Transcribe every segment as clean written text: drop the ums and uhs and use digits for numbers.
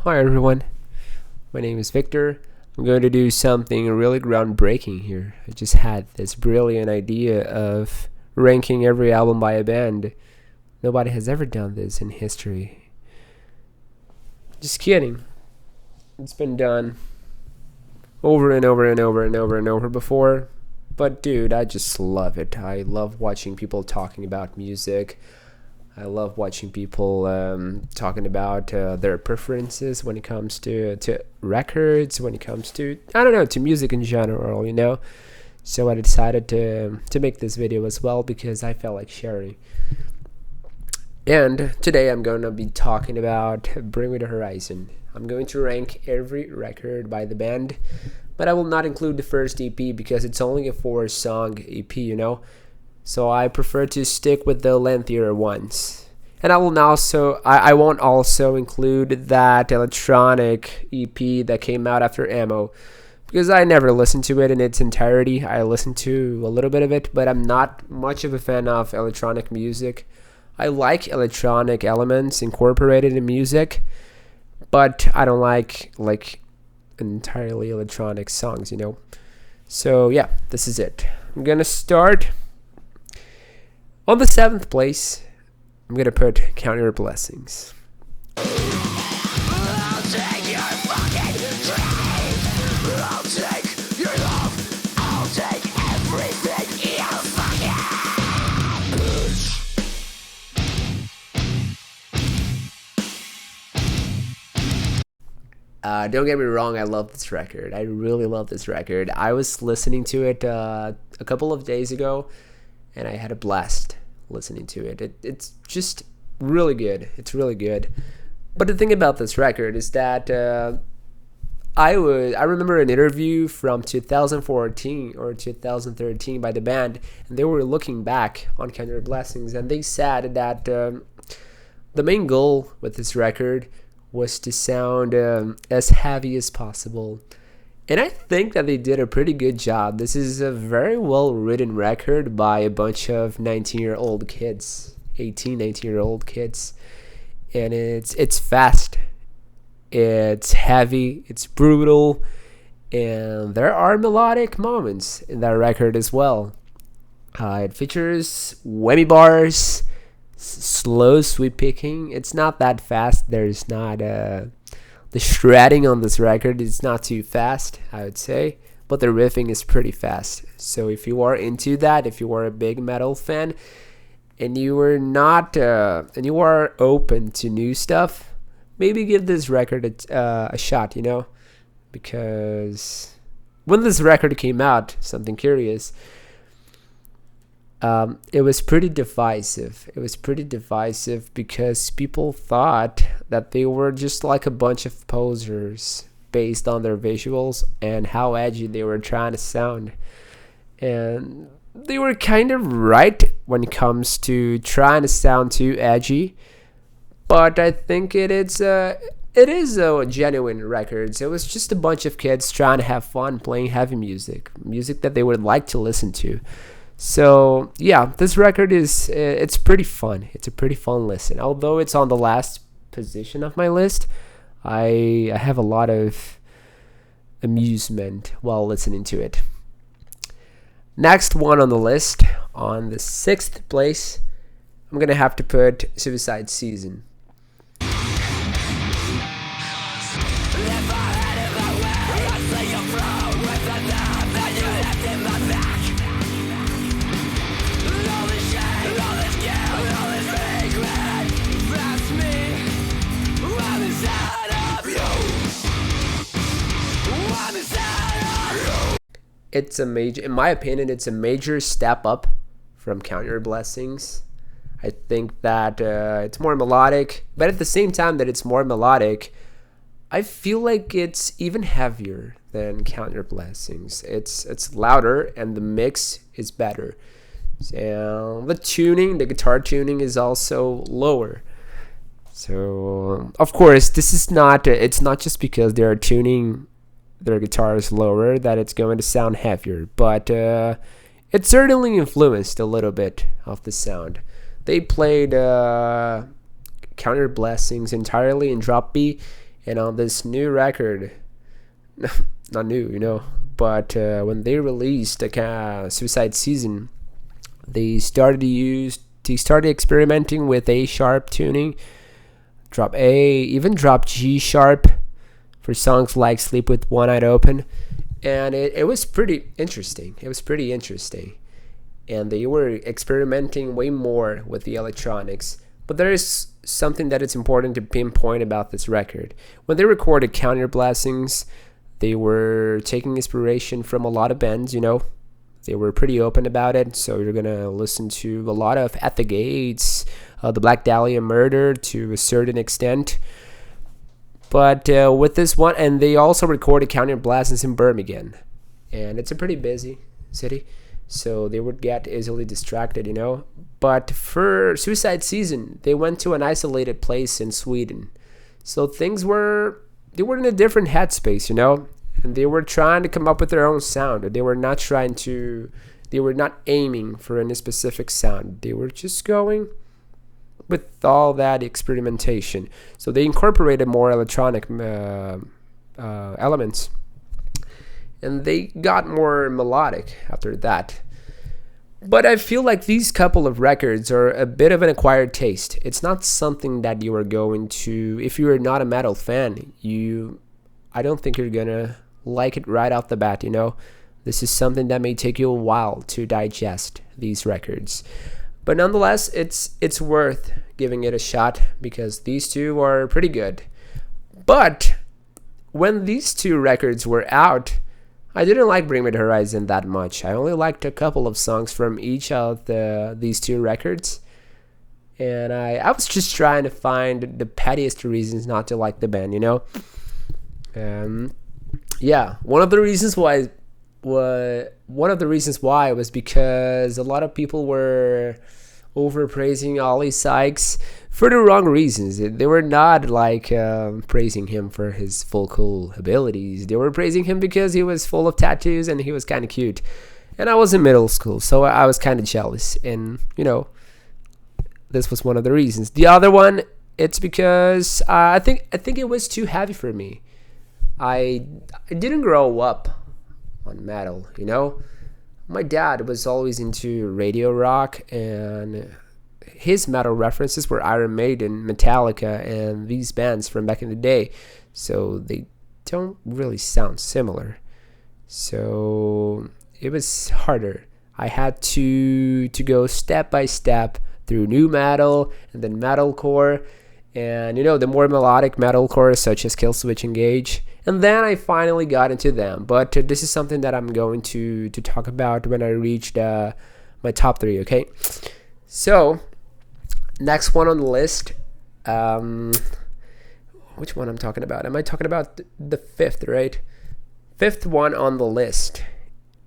Hi everyone, my name is Victor. I'm going to do something really groundbreaking here. I just had this brilliant idea of ranking every album by a band. Nobody has ever done this in history. Just kidding. It's been done over and over and over and over and over before. But dude, I just love it. I love watching people talking about music. I love watching people talking about their preferences when it comes to records, when it comes to, I don't know, to music in general, you know? So I decided to make this video as well because I felt like sharing. And today I'm going to be talking about Bring Me the Horizon. I'm going to rank every record by the band, but I will not include the first EP because it's only a 4-song EP, you know? So I prefer to stick with the lengthier ones. And I won't also include that electronic EP that came out after Ammo, because I never listened to it in its entirety. I listened to a little bit of it, but I'm not much of a fan of electronic music. I like electronic elements incorporated in music, but I don't like entirely electronic songs, you know? So yeah, this is it. I'm gonna start on the 7th place. I'm gonna put Count Your Blessings. I'll take your fucking dream. I'll take your love. I'll take everything you fucking Don't get me wrong, I love this record. I really love this record. I was listening to it a couple of days ago, and I had a blast listening to it. It's just really good. It's really good. But the thing about this record is that I remember an interview from 2014 or 2013 by the band, and they were looking back on Count Your Blessings, and they said that the main goal with this record was to sound as heavy as possible. And I think that they did a pretty good job. This is a very well-written record by a bunch of 19-year-old kids, 19-year-old kids. And it's fast, it's heavy, it's brutal, and there are melodic moments in that record as well. It features whammy bars, slow sweep picking. It's not that fast. There's not the shredding on this record is not too fast, I would say, but the riffing is pretty fast. So if you are into that, if you are a big metal fan, and you are not, and you are open to new stuff, maybe give this record a shot, you know, because when this record came out, something curious. It was pretty divisive. It was pretty divisive because people thought that they were just like a bunch of posers based on their visuals and how edgy they were trying to sound. And they were kind of right when it comes to trying to sound too edgy. But I think it is a genuine record. It was just a bunch of kids trying to have fun playing heavy music that they would like to listen to. So yeah, this record it's pretty fun. It's a pretty fun listen. Although it's on the last position of my list, I have a lot of amusement while listening to it. Next one on the list, on the 6th place, I'm gonna have to put Suicide Season. It's a major, in my opinion, it's a major step up from Count Your Blessings. I think that it's more melodic, but at the same time that it's more melodic, I feel like it's even heavier than Count Your Blessings. It's louder and the mix is better. So the guitar tuning is also lower. So of course, this is not. It's not just because they are tuning their guitars lower that it's going to sound heavier, but it certainly influenced a little bit of the sound. They played Count Your Blessings entirely in drop B, And on this new record, not new, but when they released the Suicide Season, they started experimenting with A sharp tuning, drop A, even drop G sharp for songs like Sleep with One Eye Open. And it was pretty interesting. And they were experimenting way more with the electronics. But there is something that it's important to pinpoint about this record. When they recorded Count Your Blessings, they were taking inspiration from a lot of bands, They were pretty open about it. So you're going to listen to a lot of At the Gates, the Black Dahlia Murder to a certain extent. But with this one, and they also recorded Count Your Blessings in Birmingham. And it's a pretty busy city. So they would get easily distracted, But for Suicide Season, they went to an isolated place in Sweden. So they were in a different headspace, And they were trying to come up with their own sound. They were not aiming for any specific sound. They were just going with all that experimentation. So they incorporated more electronic elements. And they got more melodic after that. But I feel like these couple of records are a bit of an acquired taste. It's not something that you are going to, if you are not a metal fan, I don't think you're gonna like it right off the bat, This is something that may take you a while to digest these records. But nonetheless, it's worth giving it a shot because these two are pretty good. But when these two records were out, I didn't like Bring Me the Horizon that much. I only liked a couple of songs from each of these two records. And I was just trying to find the pettiest reasons not to like the band, One of the reasons why was because a lot of people were overpraising Ollie Sykes for the wrong reasons. They were not praising him for his vocal abilities. They were praising him because he was full of tattoos and he was kind of cute. And I was in middle school, so I was kind of jealous. And this was one of the reasons. The other one, it's because I think it was too heavy for me. I didn't grow up on metal, My dad was always into radio rock, and his metal references were Iron Maiden, Metallica, and these bands from back in the day. So they don't really sound similar. So it was harder. I had to go step by step through new metal and then metalcore, and the more melodic metalcore such as Killswitch Engage. And then I finally got into them. But this is something that I'm going to talk about when I reach my top 3, okay? So, next one on the list. Which one I'm talking about? Am I talking about the fifth, right? Fifth one on the list.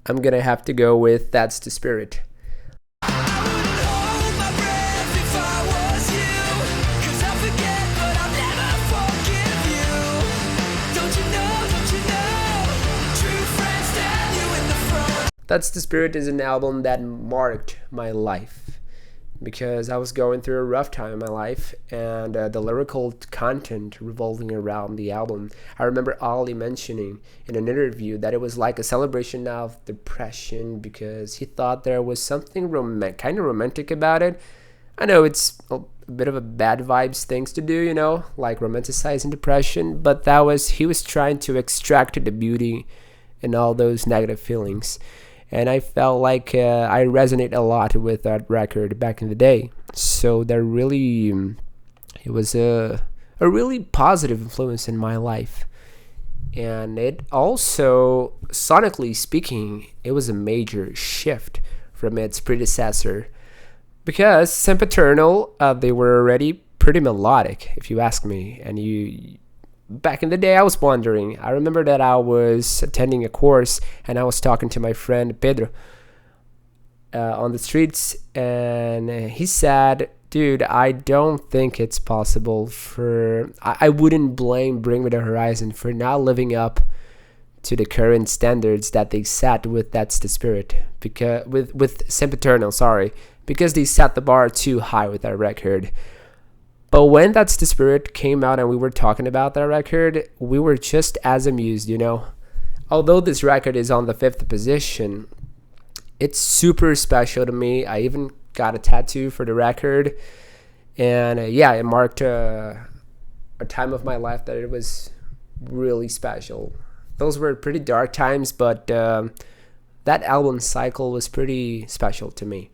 I'm going to have to go with That's the Spirit. That's the Spirit is an album that marked my life because I was going through a rough time in my life, and the lyrical content revolving around the album. I remember Ollie mentioning in an interview that it was like a celebration of depression because he thought there was something kind of romantic about it. I know it's a bit of a bad vibes things to do, like romanticizing depression, but he was trying to extract the beauty in all those negative feelings. And I felt like I resonate a lot with that record back in the day. So it was a really positive influence in my life. And it also, sonically speaking, it was a major shift from its predecessor. Because Sempiternal, they were already pretty melodic, if you ask me. And back in the day, I was wondering. I remember that I was attending a course and I was talking to my friend Pedro on the streets, and he said, dude, I don't think it's possible I wouldn't blame Bring Me the Horizon for not living up to the current standards that they set with That's the Spirit, because with Sempiternal, because they set the bar too high with that record. But when That's the Spirit came out and we were talking about that record, we were just as amused, you know. Although this record is on the 5th position, it's super special to me. I even got a tattoo for the record. And yeah, it marked a time of my life that it was really special. Those were pretty dark times, but that album cycle was pretty special to me.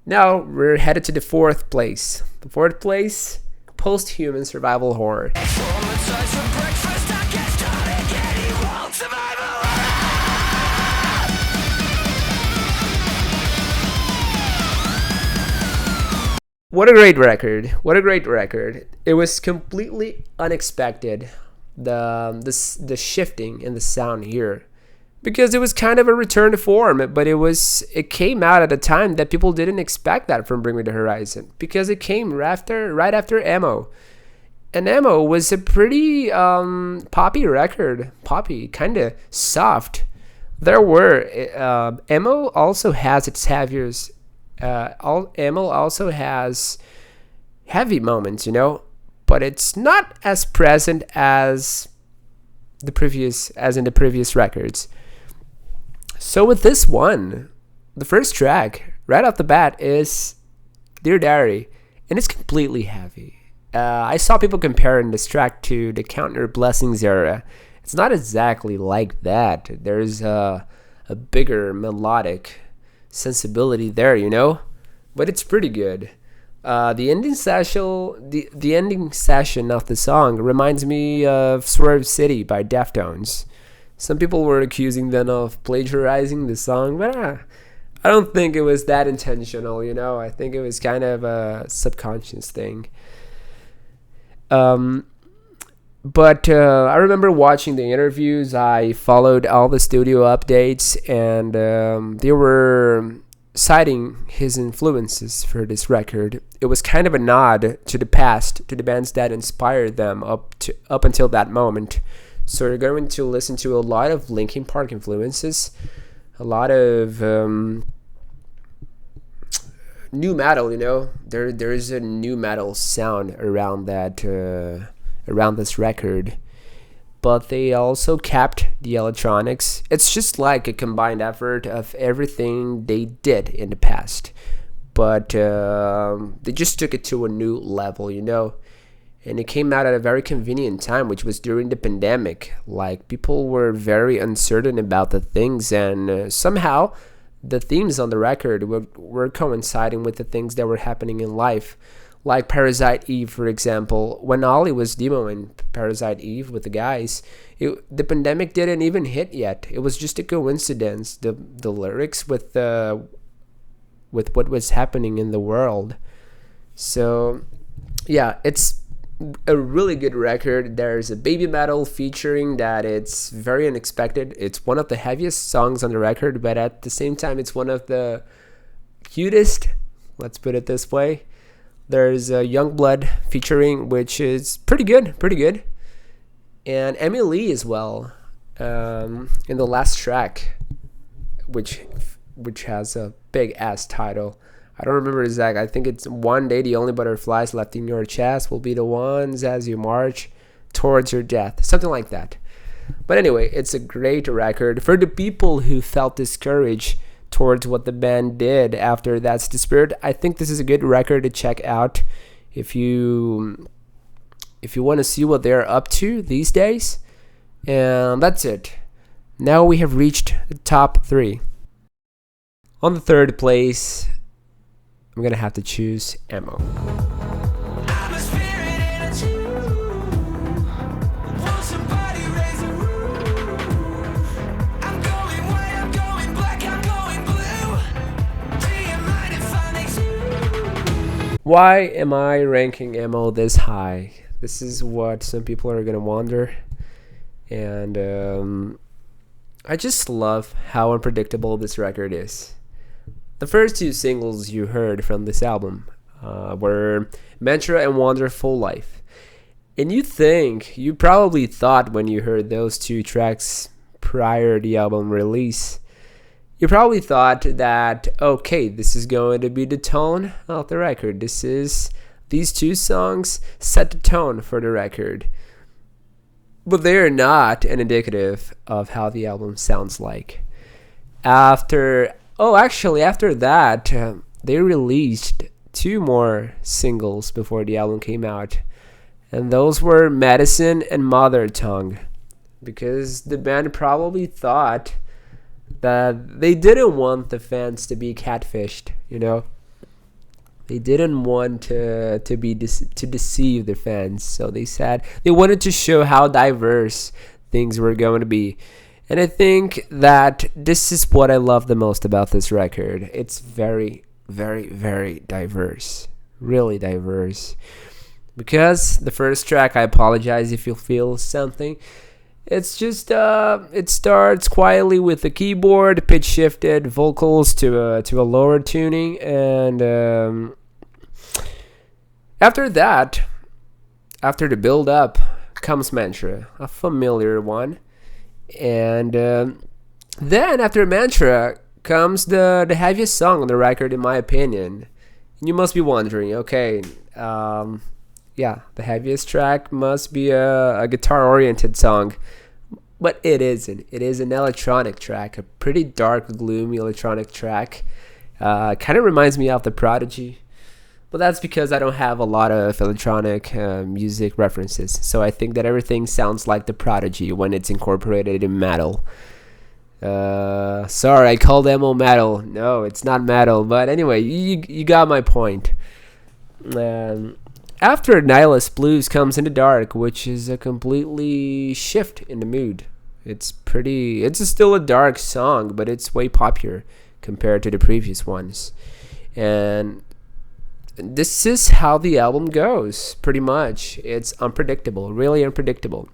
Now we're headed to the 4th place. The 4th place, Post-Human Survival Horror. What a great record. What a great record. It was completely unexpected, the shifting in the sound here, because it was kind of a return to form, but it came out at a time that people didn't expect that from Bring Me the Horizon, because it came right after Emo. And Emo was a pretty poppy record. Poppy, kind of soft. Emo also has its heaviest. Emo also has heavy moments, you know, but it's not as present as in the previous records. So with this one, the first track right off the bat is Dear Diary, and it's completely heavy. I saw people comparing this track to the Count Your Blessings era. It's not exactly like that. There's a bigger melodic sensibility there, you know, but it's pretty good. The ending session of the song reminds me of Swerve City by Deftones. Some people were accusing them of plagiarizing the song, but I don't think it was that intentional, you know. I think it was kind of a subconscious thing. But I remember watching the interviews. I followed all the studio updates, and they were citing his influences for this record. It was kind of a nod to the past, to the bands that inspired them up until that moment. So you're going to listen to a lot of Linkin Park influences, a lot of new metal. You know, there's a new metal sound around this record, but they also kept the electronics. It's just like a combined effort of everything they did in the past, but they just took it to a new level, you know. And it came out at a very convenient time, which was during the pandemic. Like, people were very uncertain about the things, and somehow the themes on the record were coinciding with the things that were happening in life. Like Parasite Eve, for example. When Ollie was demoing Parasite Eve with the guys, the pandemic didn't even hit yet. It was just a coincidence. The lyrics with what was happening in the world. So, yeah, it's a really good record. There's a Baby Metal featuring that it's very unexpected. It's one of the heaviest songs on the record, but at the same time, it's one of the cutest. Let's put it this way. There's a Youngblood featuring, which is pretty good. And Emily as well, in the last track, which has a big ass title. I don't remember exactly. I think it's One Day the Only Butterflies Left in Your Chest Will Be the Ones As You March Towards Your Death. Something like that. But anyway, it's a great record. For the people who felt discouraged towards what the band did after That's the Spirit, I think this is a good record to check out if you want to see what they're up to these days. And that's it. Now we have reached the top 3. On the 3rd place, I'm gonna have to choose Emo. Why am I ranking Emo this high? This is what some people are gonna wonder, and I just love how unpredictable this record is. The first 2 singles you heard from this album were Mantra and Wonderful Life. And you probably thought when you heard those 2 tracks prior to the album release, you probably thought that, okay, this is going to be the tone of the record. This is these two songs set the tone for the record. But they are not an indicative of how the album sounds like. After that, they released 2 more singles before the album came out. And those were Medicine and Mother Tongue. Because the band probably thought that they didn't want the fans to be catfished, you know? They didn't want to deceive the fans. So they said they wanted to show how diverse things were going to be. And I think that this is what I love the most about this record. It's very, very, very diverse. Really diverse. Because the first track, I apologize if you feel something. It's just, it starts quietly with the keyboard, pitch shifted vocals to a lower tuning. And after that, after the build up, comes Mantra, a familiar one. And then after Mantra comes the heaviest song on the record, in my opinion. And you must be wondering, okay, yeah, the heaviest track must be a guitar-oriented song. But it isn't. It is an electronic track, a pretty dark, gloomy electronic track. Kind of reminds me of The Prodigy. But that's because I don't have a lot of electronic music references. So I think that everything sounds like The Prodigy when it's incorporated in metal. Sorry, I called emo metal. No, it's not metal. But anyway, you got my point. After Nihilist Blues comes Into Dark, which is a completely shift in the mood. It's still a dark song, but it's way poppier compared to the previous ones. And this is how the album goes, pretty much. It's unpredictable, really unpredictable.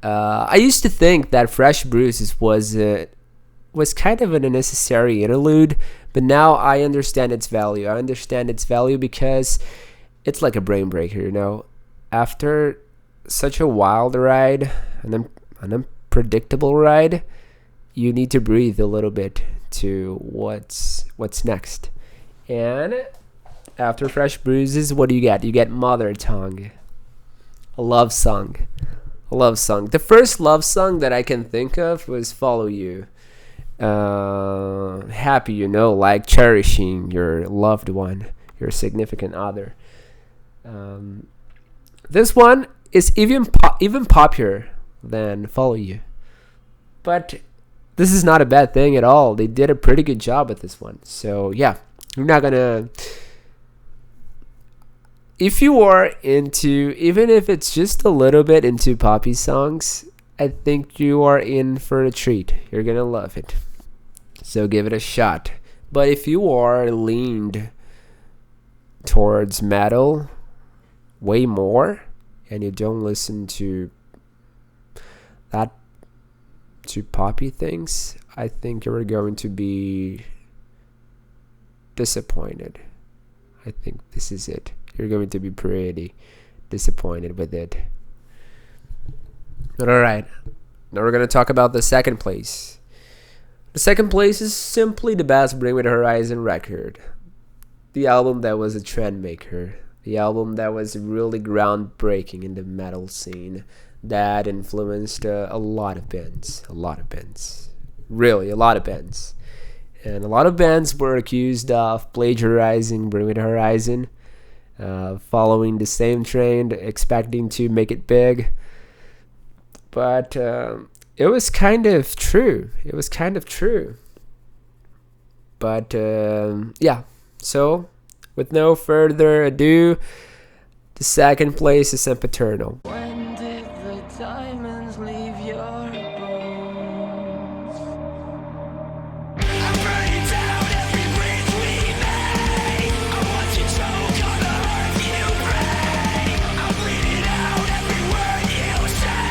I used to think that Fresh Bruises was kind of an unnecessary interlude, but now I understand its value. I understand its value because it's like a brain breaker, you know. After such a wild ride, an unpredictable ride, you need to breathe a little bit to what's next. And after Fresh Bruises, what do you get? You get Mother Tongue, a love song. The first love song that I can think of was Follow You. Happy, you know, like cherishing your loved one, your significant other. This one is even poppier than Follow You. But this is not a bad thing at all. They did a pretty good job with this one. So yeah, you're not gonna... If you are into, even if it's just a little bit into poppy songs, I think you are in for a treat. You're gonna love it. So give it a shot. But if you are leaned towards metal way more, and you don't listen to poppy things, I think you're going to be disappointed. I think this is it. You're going to be pretty disappointed with it. But alright, now we're going to talk about the second place. The second place is simply the best Bring Me the Horizon record. The album that was a trend maker. The album that was really groundbreaking in the metal scene. That influenced a lot of bands. Really, a lot of bands. And a lot of bands were accused of plagiarizing Bring Me the Horizon. Following the same trend, expecting to make it big. But it was kind of true. But yeah, so with no further ado, the second place is Sempiternal. When did the diamonds leave your bones? I'm burning down every breath we make. I want you choke on the earth you break. I'm bleeding out every word you say.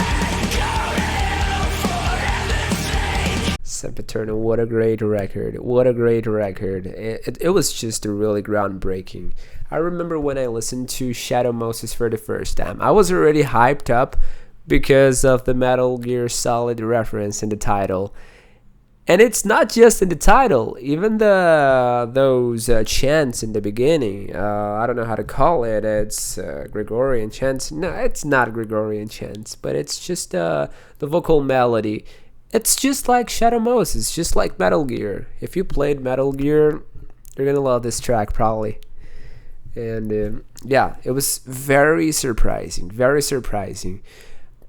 Go to hell for heaven's sake. Sempiternal, what a great record. It was just a really groundbreaking. I remember when I listened to Shadow Moses for the first time, I was already hyped up because of the Metal Gear Solid reference in the title. And it's not just in the title, even those chants in the beginning. I don't know how to call it. It's Gregorian chants. No, it's not Gregorian chants, but it's just the vocal melody. It's just like Shadow Moses, just like Metal Gear. If you played Metal Gear, you're gonna love this track probably. And yeah, it was very surprising, very surprising.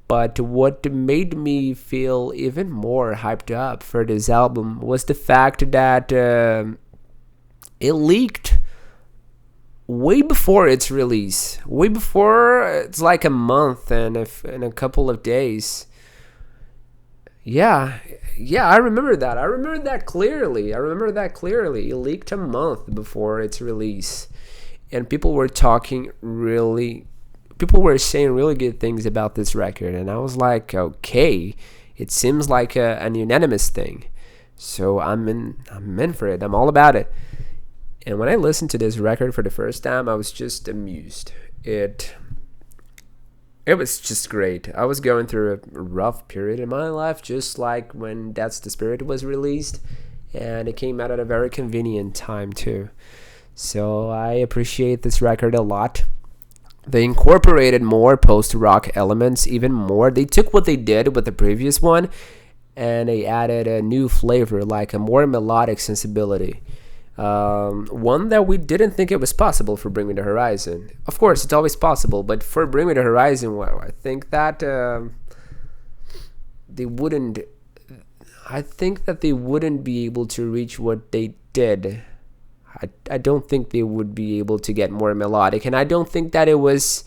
But what made me feel even more hyped up for this album was the fact that it leaked way before its release. Way before, it's like a month and a couple of days. Yeah, I remember that. I remember that clearly. It leaked a month before its release. And people were saying really good things about this record, and I was like, okay, it seems like an unanimous thing, so I'm in for it. I'm all about it. And when I listened to this record for the first time, I was just amused. It was just great. I was going through a rough period in my life, just like when That's the Spirit was released, and it came out at a very convenient time too. So I appreciate this record a lot. They incorporated more post-rock elements, even more. They took what they did with the previous one and they added a new flavor, like a more melodic sensibility. One that we didn't think it was possible for Bring Me the Horizon. Of course, it's always possible, but for Bring Me the Horizon, well, I think that they wouldn't be able to reach what they did. I don't think they would be able to get more melodic, and I don't think that it was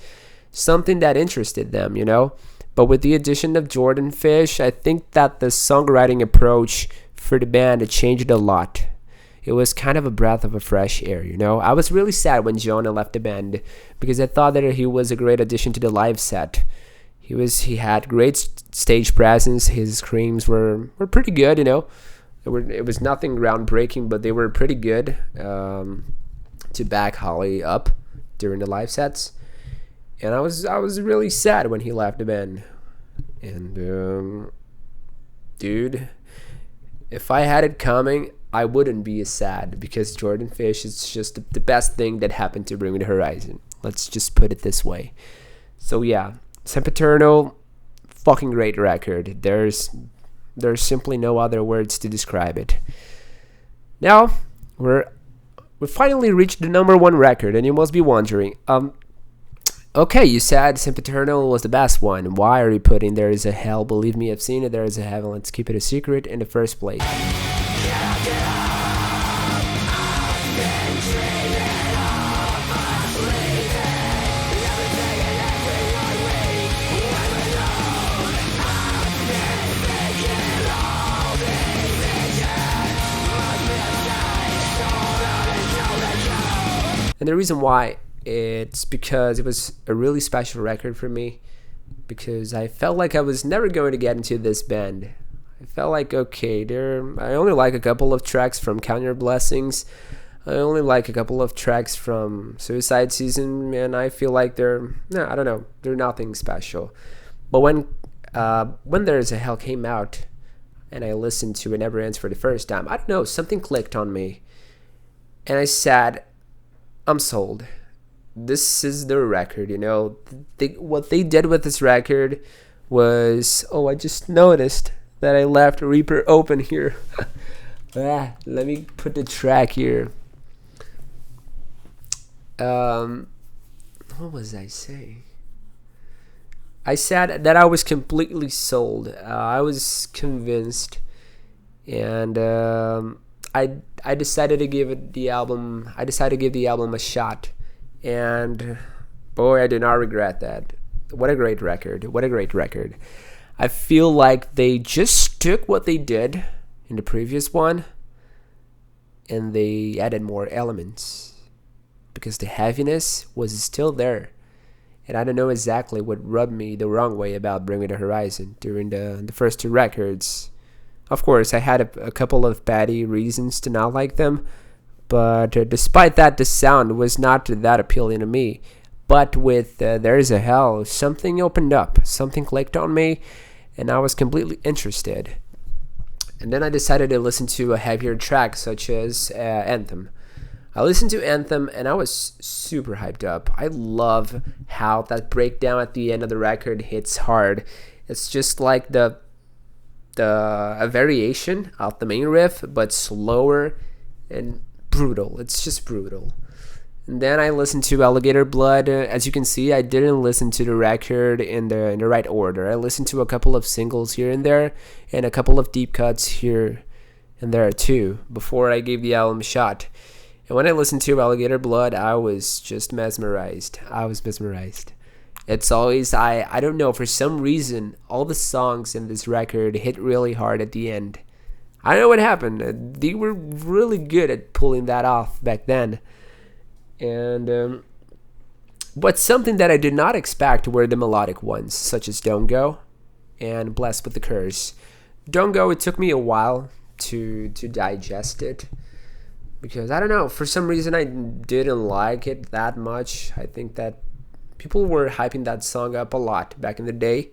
something that interested them, you know? But with the addition of Jordan Fish, I think that the songwriting approach for the band changed a lot. It was kind of a breath of a fresh air, you know? I was really sad when Jonah left the band because I thought that he was a great addition to the live set. He had great stage presence. His screams were pretty good, you know? It was nothing groundbreaking, but they were pretty good to back Holly up during the live sets. And I was really sad when he left the band. And dude, if I had it coming, I wouldn't be as sad because Jordan Fish is just the best thing that happened to Bring Me the Horizon. Let's just put it this way. So yeah, Sempiternal, fucking great record. There's simply no other words to describe it. Now, we finally reached the number one record, and you must be wondering, okay, you said Sempiternal was the best one. Why are you putting There Is a Hell? Believe me, I've seen it. There Is a Heaven. Let's keep it a secret in the first place. And the reason why, it's because it was a really special record for me, because I felt like I was never going to get into this band. I felt like, okay, I only like a couple of tracks from Count Your Blessings. I only like a couple of tracks from Suicide Season, and I feel like they're nothing special. But when There Is a Hell came out, and I listened to It Never Ends for the first time, I don't know, something clicked on me. And I said, I'm sold. This is the record, you know. What they did with this record was... Oh, I just noticed that I left Reaper open here. Let me put the track here. What was I saying? I said that I was completely sold. I was convinced. And... I decided to give the album a shot, and boy, I do not regret that. What a great record. I feel like they just took what they did in the previous one and they added more elements because the heaviness was still there. And I don't know exactly what rubbed me the wrong way about Bring Me the Horizon during the first two records. Of course, I had a couple of petty reasons to not like them, but despite that, the sound was not that appealing to me. But with There Is a Hell, something opened up, something clicked on me, and I was completely interested. And then I decided to listen to a heavier track such as Anthem. I listened to Anthem and I was super hyped up. I love how that breakdown at the end of the record hits hard. It's just like a variation of the main riff, but slower and brutal. It's just brutal. And then I listened to Alligator Blood. As you can see, I didn't listen to the record in the right order. I listened to a couple of singles here and there, and a couple of deep cuts here and there too, before I gave the album a shot. And when I listened to Alligator Blood, I was just mesmerized. It's always, I don't know, for some reason, all the songs in this record hit really hard at the end. I don't know what happened. They were really good at pulling that off back then. And but something that I did not expect were the melodic ones, such as Don't Go and Blessed with the Curse. Don't Go, it took me a while to digest it, because I don't know, for some reason I didn't like it that much. I think that people were hyping that song up a lot back in the day,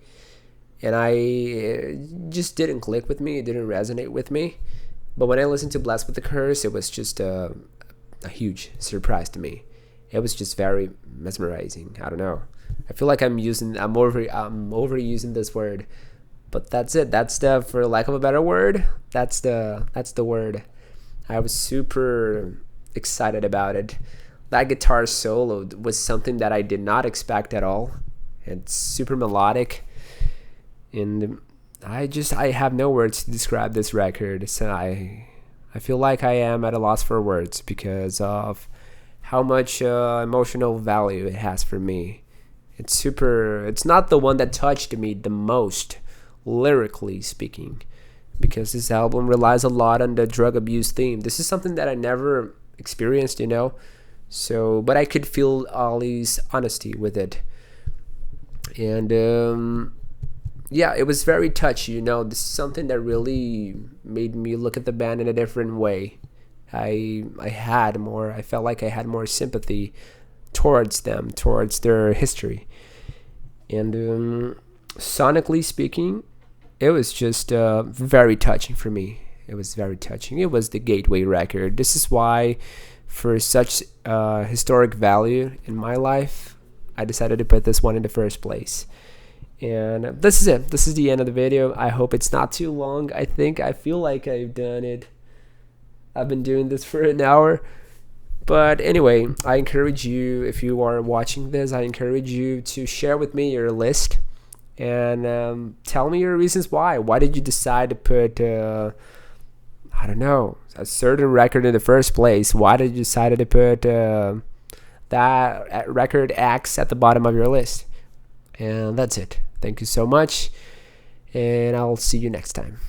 and it just didn't click with me. It didn't resonate with me. But when I listened to Blessed with the Curse, it was just a huge surprise to me. It was just very mesmerizing. I don't know. I feel like I'm overusing this word, but that's it. That's the, for lack of a better word, that's the word. I was super excited about it. That guitar solo was something that I did not expect at all. It's super melodic, and I have no words to describe this record. So I feel like I am at a loss for words because of how much emotional value it has for me. It's not the one that touched me the most, lyrically speaking, because this album relies a lot on the drug abuse theme. This is something that I never experienced, So, but I could feel Ali's honesty with it. And yeah, it was very touchy, This is something that really made me look at the band in a different way. I felt like I had more sympathy towards them, towards their history. And sonically speaking, it was just very touching for me. It was very touching. It was the gateway record. This is why, for such historic value in my life, I decided to put this one in the first place. And this is it. This is the end of the video. I hope it's not too long. I feel like I've done it. I've been doing this for an hour. But anyway, I encourage you, if you are watching this, I encourage you to share with me your list. And tell me your reasons why. Why did you decide to put, I don't know, a certain record in the first place? Why did you decide to put that record X at the bottom of your list? And that's it. Thank you so much, and I'll see you next time.